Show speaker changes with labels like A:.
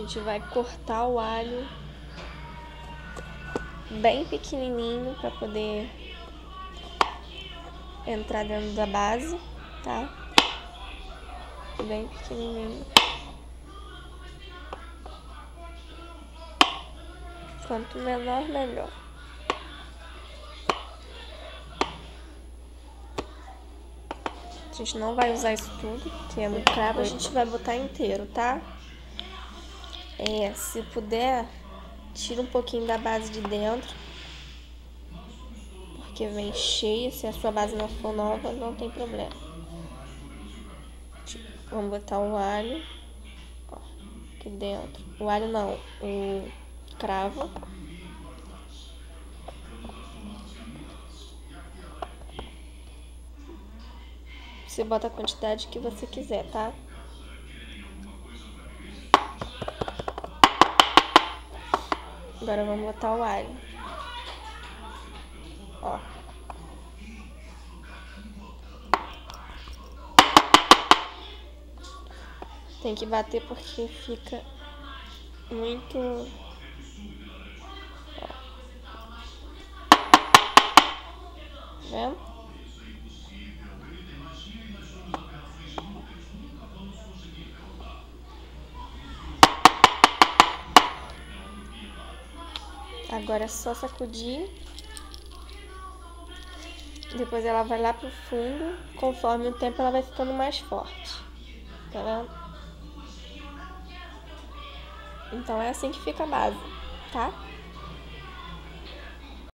A: gente vai cortar o alho bem pequenininho para poder entrar dentro da base, tá? Bem pequenininho. Quanto menor, melhor. A gente não vai usar isso tudo, porque é muito cravo, a gente vai botar inteiro, tá? Se puder, tira um pouquinho da base de dentro, porque vem cheia. Se a sua base não for nova, não tem problema. Vamos botar o alho, ó, aqui dentro. O alho não, o cravo. Você bota a quantidade que você quiser, tá? Agora vamos botar o alho. Ó. Tem que bater porque fica muito... Ó. Tá vendo? Agora é só sacudir. Depois ela vai lá pro fundo. Conforme o tempo ela vai ficando mais forte. Tá vendo? Então é assim que fica a base, tá?